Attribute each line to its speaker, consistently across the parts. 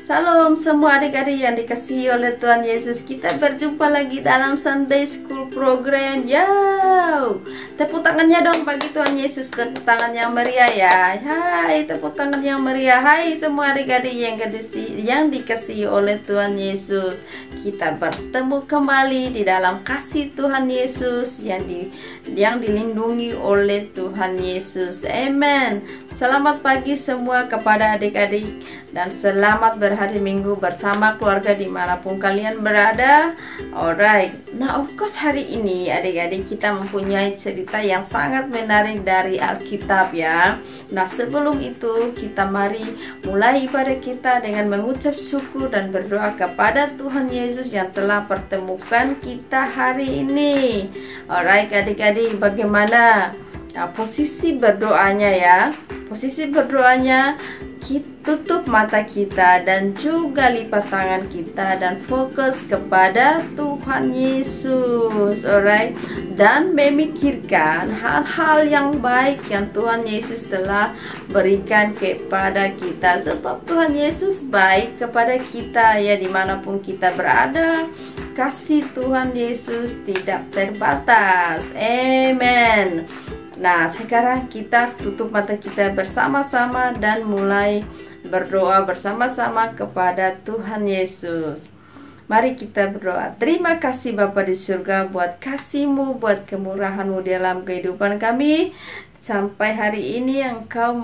Speaker 1: Salam semua adik-adik yang dikasihi oleh Tuhan Yesus. Kita berjumpa lagi dalam Sunday School program. Tepuk tangannya dong bagi Tuhan Yesus. Tepuk tangan yang meriah ya. Hai, tepuk tangan yang meriah. Hai semua adik-adik yang dikasihi oleh Tuhan Yesus. Kita bertemu kembali di dalam kasih Tuhan Yesus yang dilindungi oleh Tuhan Yesus. Amen. Selamat pagi semua kepada adik-adik dan selamat berhari Minggu bersama keluarga dimanapun kalian berada. Alright, nah of course hari ini adik-adik kita mempunyai cerita yang sangat menarik dari Alkitab ya. Nah sebelum itu kita mari mulai ibadah kita dengan mengucap syukur dan berdoa kepada Tuhan Yesus yang telah pertemukan kita hari ini. Alright adik-adik, bagaimana posisi berdoanya ya? Posisi berdoanya, kita tutup mata kita dan juga lipat tangan kita dan fokus kepada Tuhan Yesus. Alright, dan memikirkan hal-hal yang baik yang Tuhan Yesus telah berikan kepada kita, sebab Tuhan Yesus baik kepada kita ya, dimanapun kita berada. Kasih Tuhan Yesus tidak terbatas. Amen. Nah sekarang kita tutup mata kita bersama-sama dan mulai berdoa bersama-sama kepada Tuhan Yesus. Mari kita berdoa. Terima kasih Bapa di surga buat kasih-Mu, buat kemurahan-Mu dalam kehidupan kami. Sampai hari ini Engkau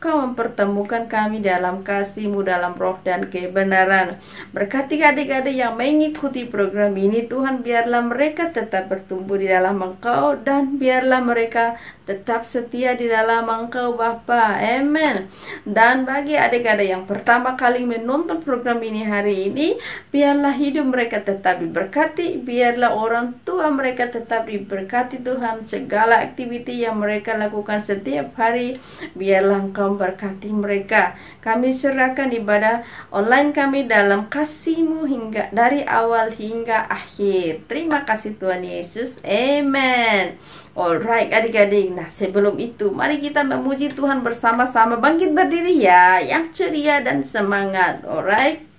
Speaker 1: mempertemukan kami dalam kasih-Mu, dalam roh dan kebenaran. Berkati adik-adik yang mengikuti program ini, Tuhan biarlah mereka tetap bertumbuh di dalam Engkau dan biarlah mereka tetap setia di dalam Engkau Bapa. Amen. Dan bagi adik-adik yang pertama kali menonton program ini hari ini, biarlah hidup mereka tetap diberkati, biarlah orang tua mereka tetap diberkati Tuhan. Segala aktiviti yang mereka lakukan setiap hari, biarlah Engkau berkati mereka. Kami serahkan ibadah online kami dalam kasih-Mu hingga dari awal hingga akhir. Terima kasih Tuhan Yesus. Amen. Alright adik-adik, nah sebelum itu mari kita memuji Tuhan bersama-sama. Bangkit berdiri ya, yang ceria dan semangat. Alright.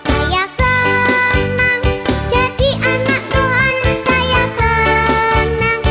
Speaker 2: Saya senang jadi anak Tuhan, saya senang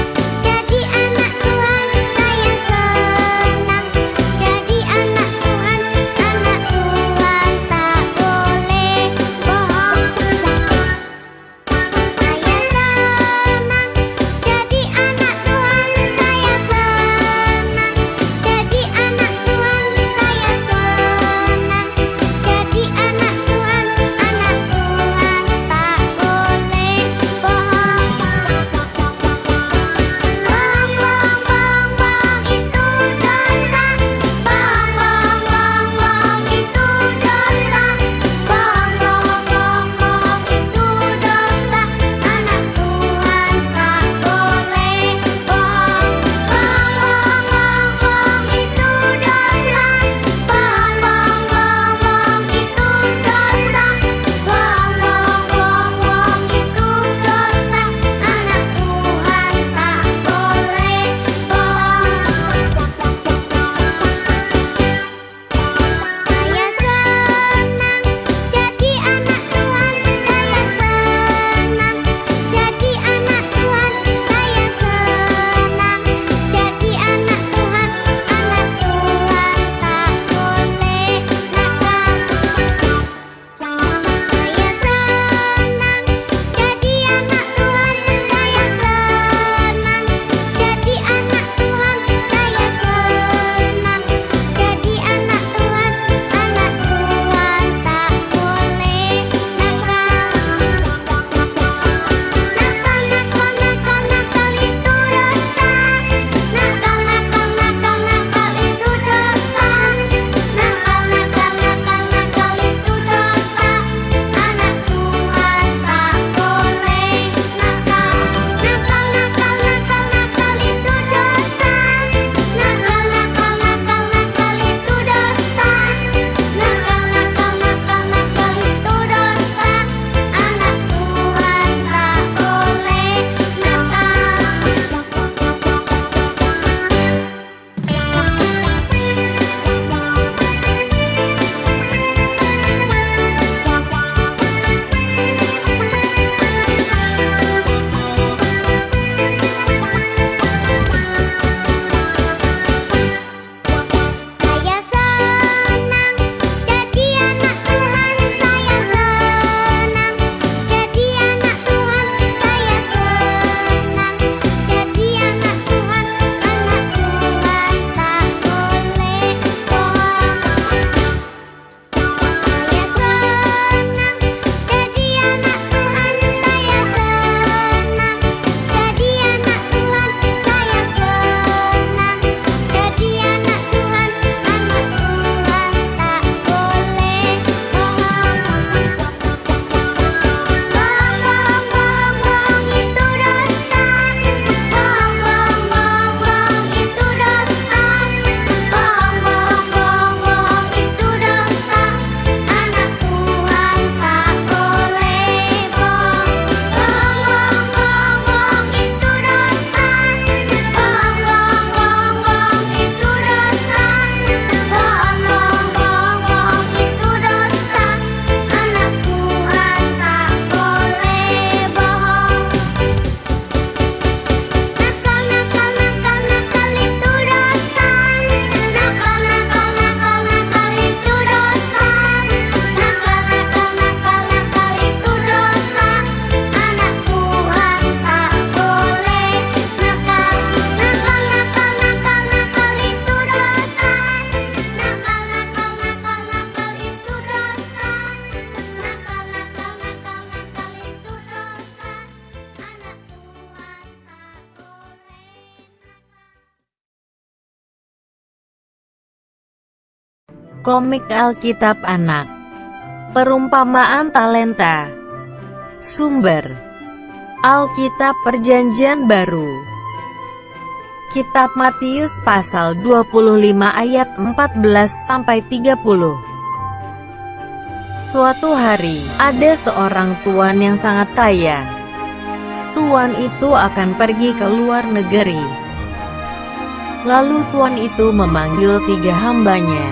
Speaker 2: Komik Alkitab Anak. Perumpamaan talenta. Sumber Alkitab Perjanjian Baru. Kitab Matius pasal 25 ayat 14-30. Suatu hari, ada seorang tuan yang sangat kaya. Tuan itu akan pergi ke luar negeri. Lalu tuan itu memanggil 3 hambanya.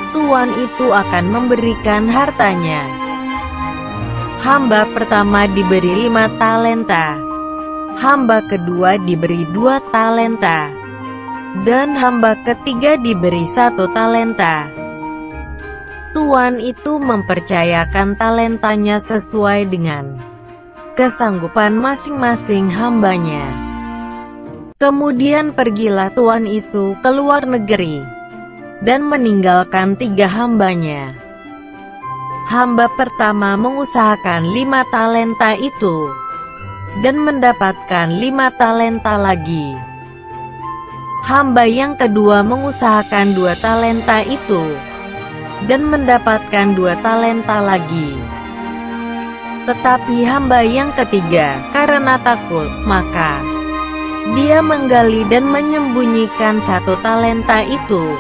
Speaker 2: Tuan itu akan memberikan hartanya. Hamba pertama diberi 5 talenta. Hamba kedua diberi 2 talenta. Dan hamba ketiga diberi 1 talenta. Tuan itu mempercayakan talentanya sesuai dengan kesanggupan masing-masing hambanya. Kemudian pergilah tuan itu ke luar negeri dan meninggalkan 3 hambanya. Hamba pertama mengusahakan 5 talenta itu dan mendapatkan 5 talenta lagi. Hamba yang kedua mengusahakan 2 talenta itu dan mendapatkan 2 talenta lagi. Tetapi hamba yang ketiga, karena takut, maka dia menggali dan menyembunyikan 1 talenta itu.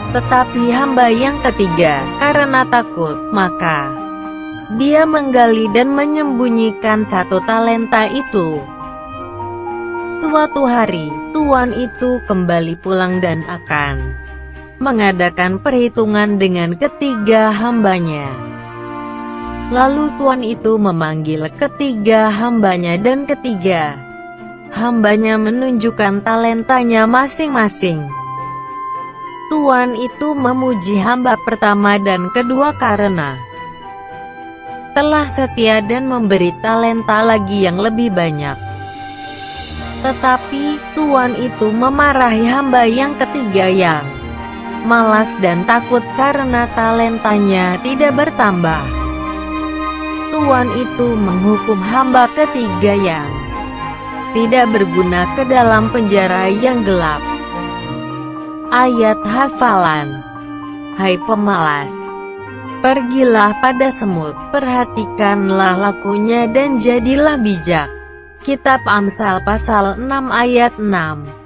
Speaker 2: Tetapi hamba yang ketiga, karena takut, maka dia menggali dan menyembunyikan 1 talenta itu. Suatu hari, tuan itu kembali pulang dan akan mengadakan perhitungan dengan ketiga hambanya. Lalu tuan itu memanggil ketiga hambanya dan ketiga hambanya menunjukkan talentanya masing-masing. Tuan itu memuji hamba pertama dan kedua karena telah setia dan memberi talenta lagi yang lebih banyak. Tetapi tuan itu memarahi hamba yang ketiga yang malas dan takut karena talentanya tidak bertambah. Tuan itu menghukum hamba ketiga yang tidak berguna ke dalam penjara yang gelap. Ayat hafalan. Hai pemalas, pergilah pada semut, perhatikanlah lakunya dan jadilah bijak. Kitab Amsal pasal 6 ayat 6.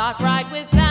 Speaker 3: not right without